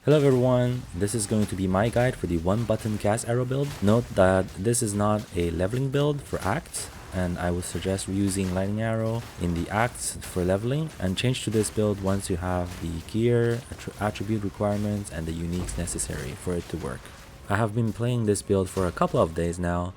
Hello everyone, this is going to be my guide for the one button Gas Arrow build. Note that this is not a leveling build for acts, and I would suggest using Lightning Arrow in the acts for leveling, and change to this build once you have the gear, attribute requirements, and the uniques necessary for it to work. I have been playing this build for a couple of days now,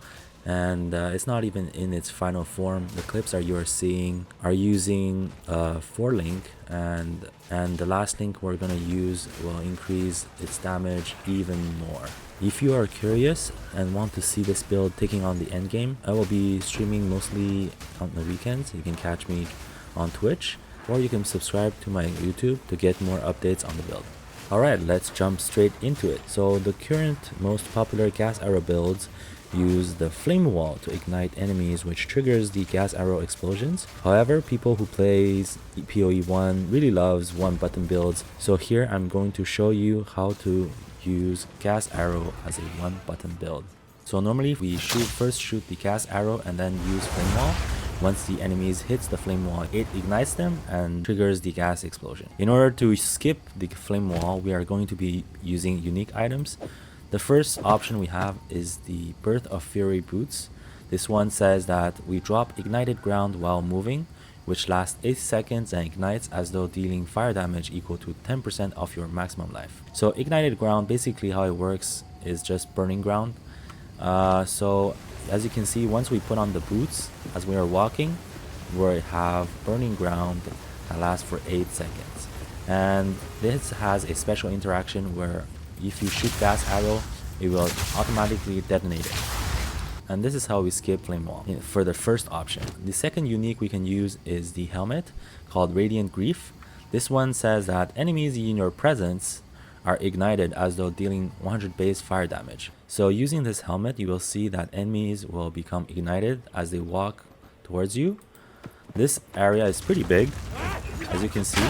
and it's not even in its final form. The clips that you are seeing are using 4 link, and the last link we're gonna use will increase its damage even more. If you are curious and want to see this build taking on the end game, I will be streaming mostly on the weekends. You can catch me on Twitch, or you can subscribe to my YouTube to get more updates on the build. Alright, let's jump straight into it. So the current most popular Gas Arrow builds use the flame wall to ignite enemies, which triggers the gas arrow explosions. However, people who plays PoE1 really loves one button builds, so here I'm going to show you how to use gas arrow as a one button build. So normally we first shoot the gas arrow and then use flame wall. Once the enemies hits the flame wall, it ignites them and triggers the gas explosion. In order to skip the flame wall, we are going to be using unique items. The first option we have is the Path of Fury boots. This one says that we drop ignited ground while moving, which lasts 8 seconds and ignites as though dealing fire damage equal to 10% of your maximum life. So ignited ground, basically how it works is just burning ground. So as you can see, once we put on the boots, as we are walking, we have burning ground that lasts for 8 seconds. And this has a special interaction where if you shoot gas arrow, it will automatically detonate it. And this is how we skip flame wall for the first option. The second unique we can use is the helmet called Radiant Grief. This one says that enemies in your presence are ignited as though dealing 100 base fire damage. So using this helmet, you will see that enemies will become ignited as they walk towards you. This area is pretty big, as you can see.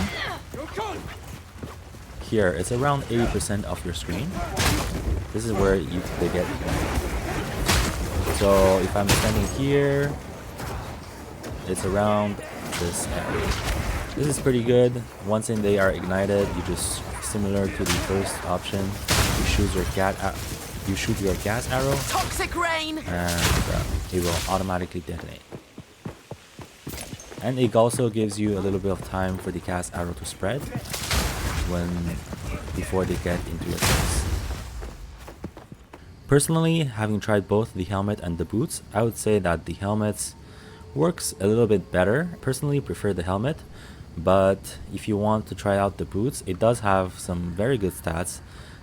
Here, it's around 80% of your screen. This is where they get ignited. So if I'm standing here, it's around this area. This is pretty good. Once they are ignited, you just, similar to the first option, you shoot your gas arrow, toxic rain, and it will automatically detonate. And it also gives you a little bit of time for the gas arrow to spread before they get into your face. Personally, having tried both the helmet and the boots, I would say that the helmet works a little bit better. Personally, prefer the helmet, but if you want to try out the boots, it does have some very good stats,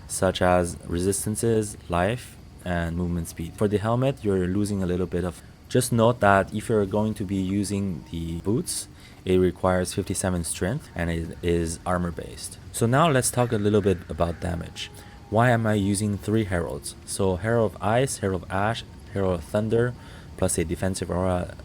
such as resistances, life, and movement speed. For the helmet, you're losing a little bit of. Just note that if you're going to be using the boots, it requires 57 strength and it is armor based. So now let's talk a little bit about damage. Why am I using 3 heralds? So Herald of Ice, Herald of Ash, Herald of Thunder, plus a defensive aura,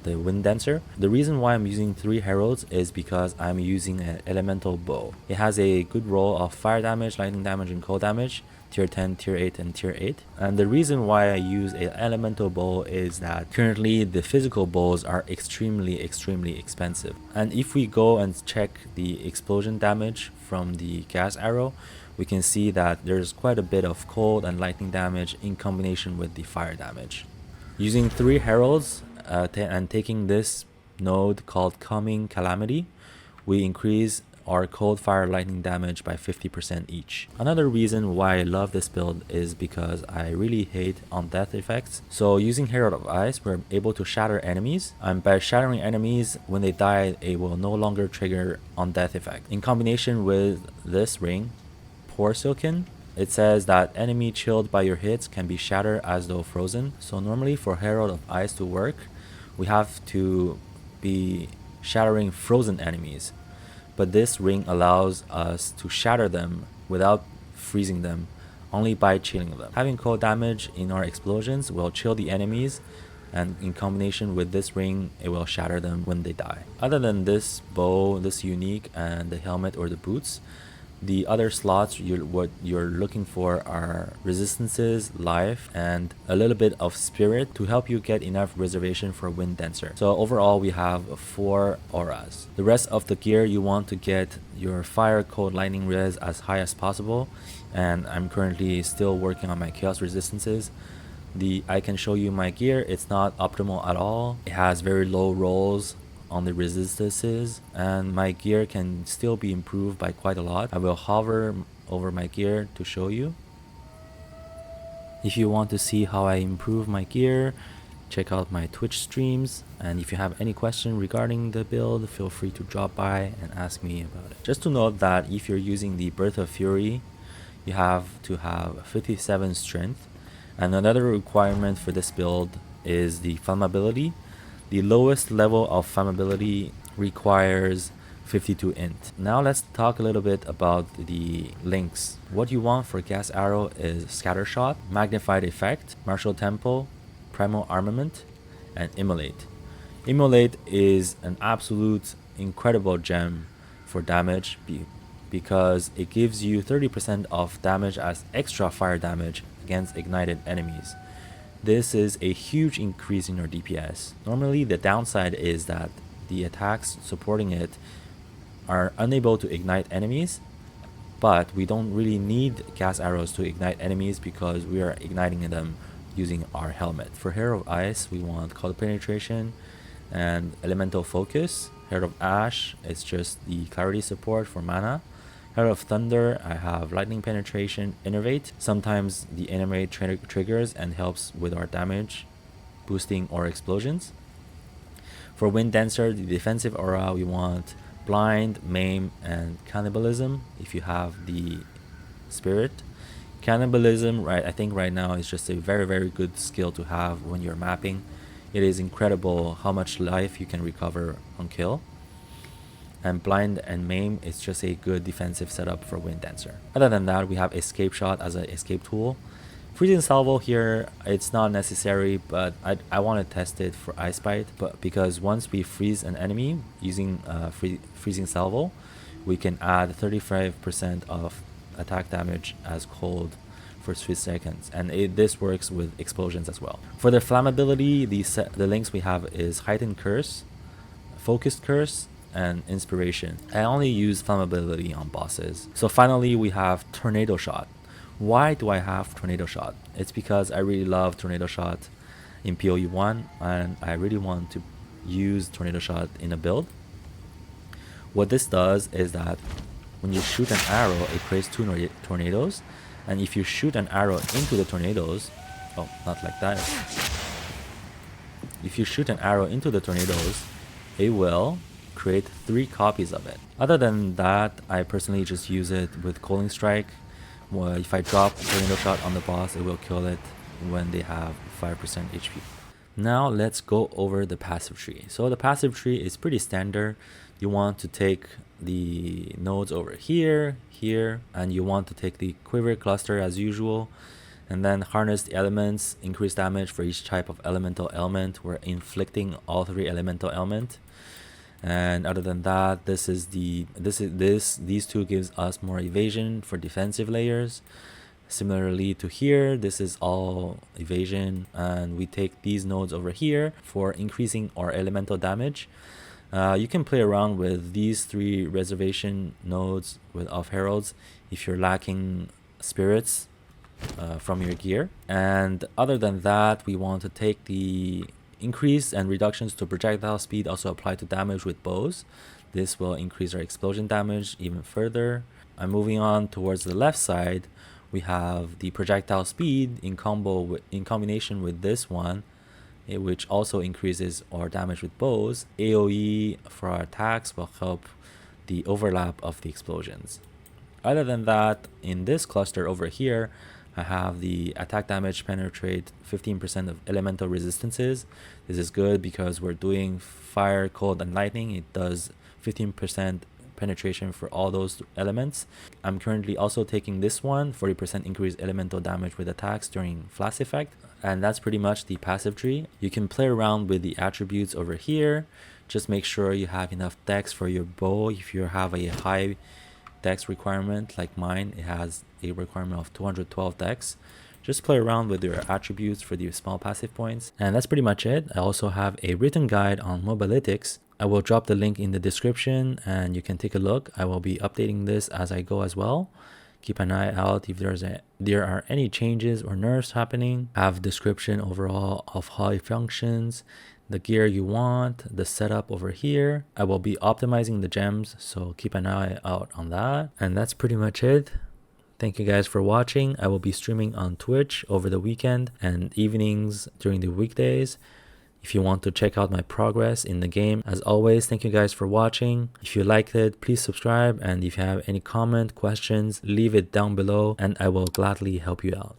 the Wind Dancer. The reason why I'm using 3 heralds is because I'm using an elemental bow. It has a good roll of fire damage, lightning damage, and cold damage. Tier 10, Tier 8, and Tier 8. And the reason why I use an elemental bow is that currently the physical bows are extremely expensive. And if we go and check the explosion damage from the gas arrow, we can see that there's quite a bit of cold and lightning damage in combination with the fire damage. Using 3 heralds and taking this node called Coming Calamity, we increase our cold, fire, lightning damage by 50% each. Another reason why I love this build is because I really hate on death effects. So using Herald of Ice, we're able to shatter enemies, and by shattering enemies, when they die, it will no longer trigger on death effect. In combination with this ring, Pour Silken, it says that enemy chilled by your hits can be shattered as though frozen. So normally for Herald of Ice to work, we have to be shattering frozen enemies. But this ring allows us to shatter them without freezing them, only by chilling them. Having cold damage in our explosions will chill the enemies, and in combination with this ring, it will shatter them when they die. Other than this bow, this unique, and the helmet or the boots, The other slots, what you're looking for are resistances, life, and a little bit of spirit to help you get enough reservation for Wind Dancer. So overall, we have 4 auras. The rest of the gear, you want to get your fire, cold, lightning res as high as possible. And I'm currently still working on my chaos resistances. I can show you my gear. It's not optimal at all. It has very low rolls on the resistances, and my gear can still be improved by quite a lot. I will hover over my gear to show you. If you want to see how I improve my gear, check out my Twitch streams, and if you have any question regarding the build, feel free to drop by and ask me about it. Just to note that if you're using the Birth of Fury, you have to have 57 strength, and another requirement for this build is the flammability. The lowest level of flammability requires 52 int. Now let's talk a little bit about the links. What you want for Gas Arrow is Scattershot, Magnified Effect, Martial Tempo, Primal Armament, and Immolate. Immolate is an absolute incredible gem for damage because it gives you 30% of damage as extra fire damage against ignited enemies. This is a huge increase in your DPS. Normally the downside is that the attacks supporting it are unable to ignite enemies, but we don't really need gas arrows to ignite enemies because we are igniting them using our helmet. For Hero of Ice, we want Cold Penetration and Elemental Focus. Hero of Ash is just the clarity support for mana. Hero of Thunder, I have Lightning Penetration, Innervate. Sometimes the Innervate triggers and helps with our damage, boosting or explosions. For Wind Dancer, the defensive aura, we want Blind, Maim, and Cannibalism if you have the Spirit. Cannibalism, I think right now is just a very, very good skill to have when you're mapping. It is incredible how much life you can recover on kill. And Blind and Maim is just a good defensive setup for Wind Dancer. Other than that, we have Escape Shot as an escape tool. Freezing Salvo here, it's not necessary, but I want to test it for Ice Bite. But because once we freeze an enemy using Freezing Salvo, we can add 35% of attack damage as cold for 3 seconds. And this works with explosions as well. For the flammability, the links we have is Heightened Curse, Focused Curse, and Inspiration. I only use flammability on bosses. So finally we have Tornado Shot. Why do I have Tornado Shot? It's because I really love Tornado Shot in PoE 1 and I really want to use Tornado Shot in a build. What this does is that when you shoot an arrow, it creates 2 tornadoes, and if you shoot an arrow into the tornadoes, oh, not like that. If you shoot an arrow into the tornadoes, it will create 3 copies of it. Other than that, I personally just use it with Coaling Strike. Well, if I drop Tornado Shot on the boss, it will kill it when they have 5% HP. Now let's go over the passive tree. So the passive tree is pretty standard. You want to take the nodes over here, here, and you want to take the Quiver Cluster as usual, and then harness the elements, increase damage for each type of elemental element. We're inflicting all 3 elemental elements. And other than that, these 2 gives us more evasion for defensive layers. Similarly to here, this is all evasion, and we take these nodes over here for increasing our elemental damage. You can play around with these 3 reservation nodes of heralds if you're lacking spirits from your gear. And other than that, we want to take the increase and reductions to projectile speed also apply to damage with bows. This will increase our explosion damage even further. And moving on towards the left side, we have the projectile speed in combination with this one, which also increases our damage with bows. AoE for our attacks will help the overlap of the explosions. Other than that, in this cluster over here, I have the attack damage penetrate 15% of elemental resistances. This is good because we're doing fire, cold, and lightning. It does 15% penetration for all those elements. I'm currently also taking this one, 40% increased elemental damage with attacks during flash effect. And that's pretty much the passive tree. You can play around with the attributes over here. Just make sure you have enough dex for your bow. If you have a high dex requirement like mine. It has a requirement of 212 dex. Just play around with your attributes for the small passive points. And that's pretty much it. I also have a written guide on Mobalytics. I will drop the link in the description and you can take a look. I will be updating this as I go as well. Keep an eye out if there are any changes or nerfs happening. I have description overall of how it functions, the gear you want, the setup over here. I will be optimizing the gems, so keep an eye out on that. And that's pretty much it. Thank you guys for watching. I will be streaming on Twitch over the weekend and evenings during the weekdays. If you want to check out my progress in the game, as always, thank you guys for watching. If you liked it, please subscribe, and if you have any comment, questions, leave it down below and I will gladly help you out.